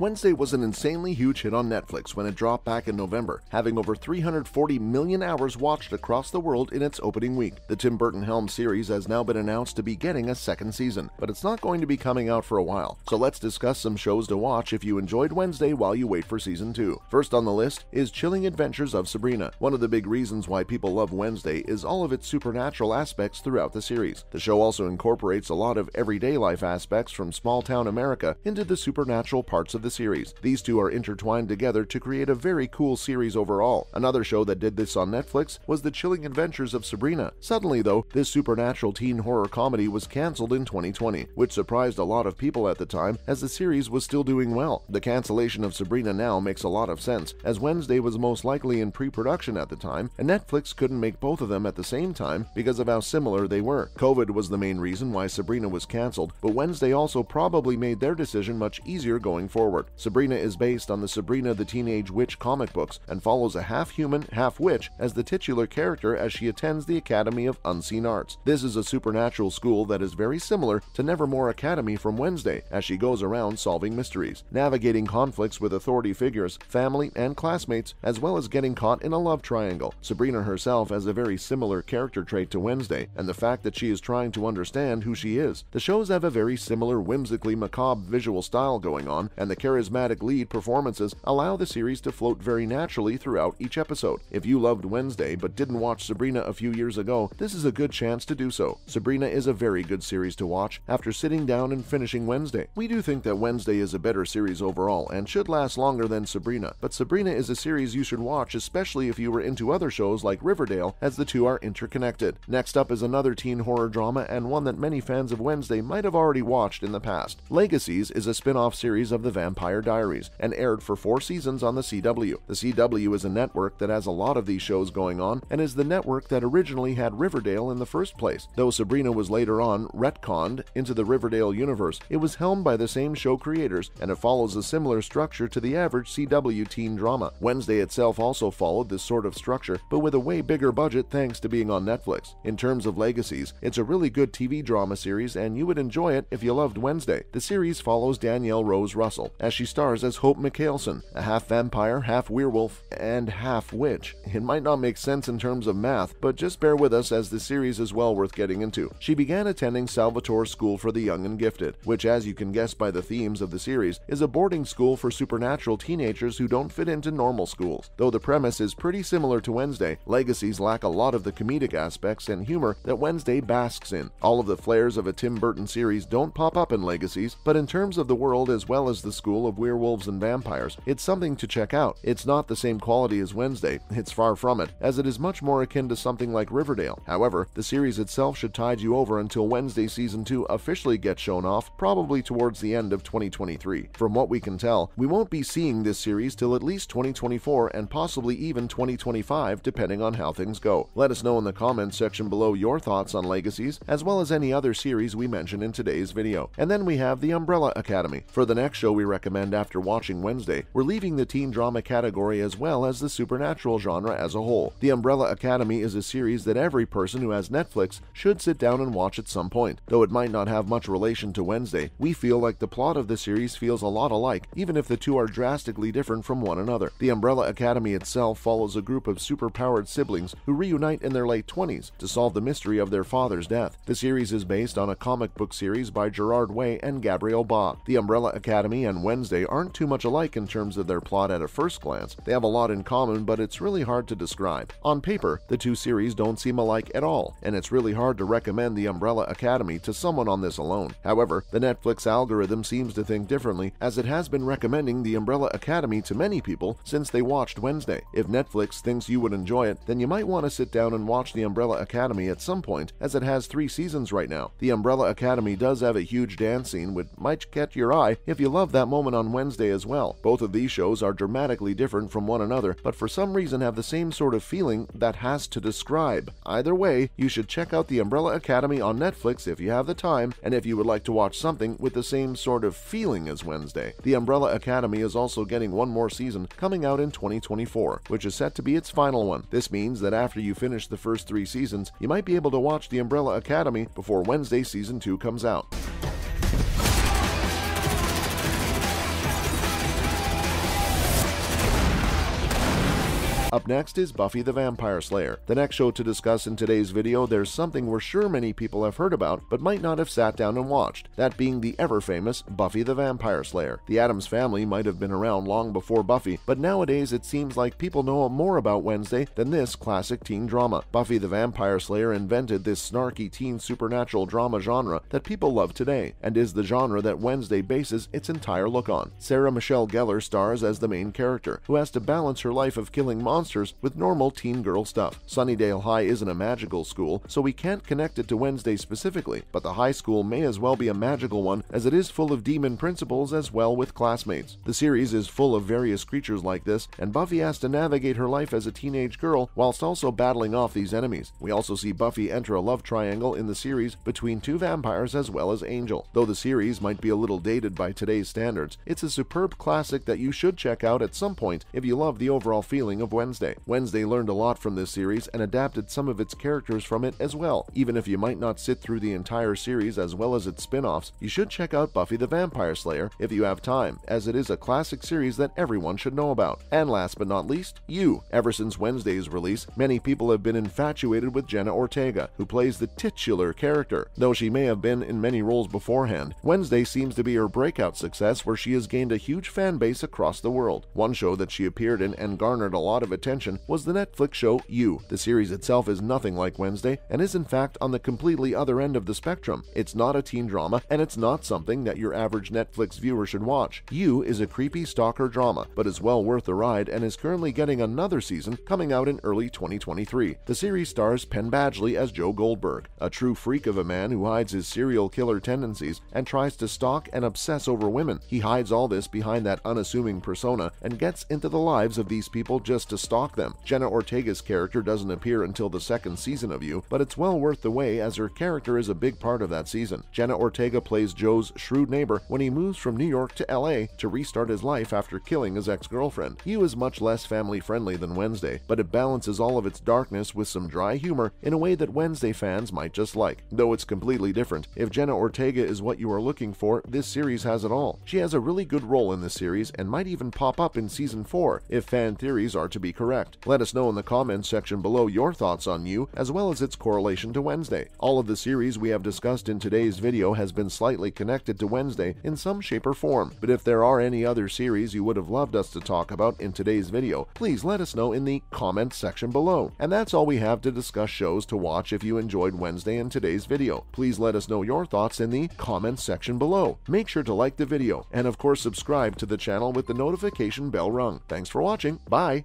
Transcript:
Wednesday was an insanely huge hit on Netflix when it dropped back in November, having over 340 million hours watched across the world in its opening week. The Tim Burton-helmed series has now been announced to be getting a second season, but it's not going to be coming out for a while. So let's discuss some shows to watch if you enjoyed Wednesday while you wait for season 2. First on the list is Chilling Adventures of Sabrina. One of the big reasons why people love Wednesday is all of its supernatural aspects throughout the series. The show also incorporates a lot of everyday life aspects from small-town America into the supernatural parts of the series. These two are intertwined together to create a very cool series overall. Another show that did this on Netflix was The Chilling Adventures of Sabrina. Suddenly though, this supernatural teen horror comedy was cancelled in 2020, which surprised a lot of people at the time as the series was still doing well. The cancellation of Sabrina now makes a lot of sense, as Wednesday was most likely in pre-production at the time, and Netflix couldn't make both of them at the same time because of how similar they were. COVID was the main reason why Sabrina was cancelled, but Wednesday also probably made their decision much easier going forward. Sabrina is based on the Sabrina the Teenage Witch comic books and follows a half-human, half-witch as the titular character as she attends the Academy of Unseen Arts. This is a supernatural school that is very similar to Nevermore Academy from Wednesday, as she goes around solving mysteries, navigating conflicts with authority figures, family, and classmates, as well as getting caught in a love triangle. Sabrina herself has a very similar character trait to Wednesday, and the fact that she is trying to understand who she is. The shows have a very similar whimsically macabre visual style going on, and the charismatic lead performances allow the series to float very naturally throughout each episode. If you loved Wednesday but didn't watch Sabrina a few years ago, this is a good chance to do so. Sabrina is a very good series to watch after sitting down and finishing Wednesday. We do think that Wednesday is a better series overall and should last longer than Sabrina, but Sabrina is a series you should watch, especially if you were into other shows like Riverdale, as the two are interconnected. Next up is another teen horror drama, and one that many fans of Wednesday might have already watched in the past. Legacies is a spin-off series of The Vampire Diaries and aired for 4 seasons on the CW. The CW is a network that has a lot of these shows going on and is the network that originally had Riverdale in the first place. Though Sabrina was later on retconned into the Riverdale universe, it was helmed by the same show creators, and it follows a similar structure to the average CW teen drama. Wednesday itself also followed this sort of structure, but with a way bigger budget thanks to being on Netflix. In terms of Legacies, it's a really good TV drama series, and you would enjoy it if you loved Wednesday. The series follows Danielle Rose Russell, as she stars as Hope McCailson, a half-vampire, half-werewolf, and half-witch. It might not make sense in terms of math, but just bear with us as the series is well worth getting into. She began attending Salvatore School for the Young and Gifted, which, as you can guess by the themes of the series, is a boarding school for supernatural teenagers who don't fit into normal schools. Though the premise is pretty similar to Wednesday, Legacies lack a lot of the comedic aspects and humor that Wednesday basks in. All of the flares of a Tim Burton series don't pop up in Legacies, but in terms of the world as well as the school of werewolves and vampires, it's something to check out. It's not the same quality as Wednesday, it's far from it, as it is much more akin to something like Riverdale. However, the series itself should tide you over until Wednesday Season 2 officially gets shown off, probably towards the end of 2023. From what we can tell, we won't be seeing this series till at least 2024 and possibly even 2025, depending on how things go. Let us know in the comments section below your thoughts on Legacies, as well as any other series we mentioned in today's video. And then we have The Umbrella Academy. For the next show we recommend after watching Wednesday, we're leaving the teen drama category as well as the supernatural genre as a whole. The Umbrella Academy is a series that every person who has Netflix should sit down and watch at some point. Though it might not have much relation to Wednesday, we feel like the plot of the series feels a lot alike, even if the two are drastically different from one another. The Umbrella Academy itself follows a group of superpowered siblings who reunite in their late 20s to solve the mystery of their father's death. The series is based on a comic book series by Gerard Way and Gabrielle Ba. The Umbrella Academy and Wednesday aren't too much alike in terms of their plot at a first glance. They have a lot in common, but it's really hard to describe. On paper, the two series don't seem alike at all, and it's really hard to recommend The Umbrella Academy to someone on this alone. However, the Netflix algorithm seems to think differently, as it has been recommending The Umbrella Academy to many people since they watched Wednesday. If Netflix thinks you would enjoy it, then you might want to sit down and watch The Umbrella Academy at some point, as it has 3 seasons right now. The Umbrella Academy does have a huge dance scene which might catch your eye if you love that moment on Wednesday as well. Both of these shows are dramatically different from one another, but for some reason have the same sort of feeling that has to describe. Either way, you should check out The Umbrella Academy on Netflix if you have the time, and if you would like to watch something with the same sort of feeling as Wednesday. The Umbrella Academy is also getting one more season coming out in 2024, which is set to be its final one. This means that after you finish the first 3 seasons, you might be able to watch The Umbrella Academy before Wednesday Season 2 comes out. Up next is Buffy the Vampire Slayer. The next show to discuss in today's video, there's something we're sure many people have heard about but might not have sat down and watched, that being the ever-famous Buffy the Vampire Slayer. The Addams family might have been around long before Buffy, but nowadays it seems like people know more about Wednesday than this classic teen drama. Buffy the Vampire Slayer invented this snarky teen supernatural drama genre that people love today, and is the genre that Wednesday bases its entire look on. Sarah Michelle Gellar stars as the main character, who has to balance her life of killing monsters with normal teen girl stuff. Sunnydale High isn't a magical school, so we can't connect it to Wednesday specifically, but the high school may as well be a magical one, as it is full of demon principals as well with classmates. The series is full of various creatures like this, and Buffy has to navigate her life as a teenage girl whilst also battling off these enemies. We also see Buffy enter a love triangle in the series between two vampires as well as Angel. Though the series might be a little dated by today's standards, it's a superb classic that you should check out at some point if you love the overall feeling of Wednesday. Wednesday learned a lot from this series and adapted some of its characters from it as well. Even if you might not sit through the entire series as well as its spin-offs, you should check out Buffy the Vampire Slayer if you have time, as it is a classic series that everyone should know about. And last but not least, You. Ever since Wednesday's release, many people have been infatuated with Jenna Ortega, who plays the titular character. Though she may have been in many roles beforehand, Wednesday seems to be her breakout success, where she has gained a huge fan base across the world. One show that she appeared in and garnered a lot of attention was the Netflix show You. The series itself is nothing like Wednesday and is in fact on the completely other end of the spectrum. It's not a teen drama, and it's not something that your average Netflix viewer should watch. You is a creepy stalker drama, but is well worth the ride and is currently getting another season coming out in early 2023. The series stars Penn Badgley as Joe Goldberg, a true freak of a man who hides his serial killer tendencies and tries to stalk and obsess over women. He hides all this behind that unassuming persona and gets into the lives of these people just to stalk them. Jenna Ortega's character doesn't appear until the second season of You, but it's well worth the wait as her character is a big part of that season. Jenna Ortega plays Joe's shrewd neighbor when he moves from New York to LA to restart his life after killing his ex-girlfriend. You is much less family-friendly than Wednesday, but it balances all of its darkness with some dry humor in a way that Wednesday fans might just like. Though it's completely different, if Jenna Ortega is what you are looking for, this series has it all. She has a really good role in this series and might even pop up in season 4 if fan theories are to be correct. Let us know in the comments section below your thoughts on You, as well as its correlation to Wednesday. All of the series we have discussed in today's video has been slightly connected to Wednesday in some shape or form, but if there are any other series you would have loved us to talk about in today's video, please let us know in the comments section below. And that's all we have to discuss shows to watch if you enjoyed Wednesday in today's video. Please let us know your thoughts in the comments section below. Make sure to like the video, and of course subscribe to the channel with the notification bell rung. Thanks for watching. Bye!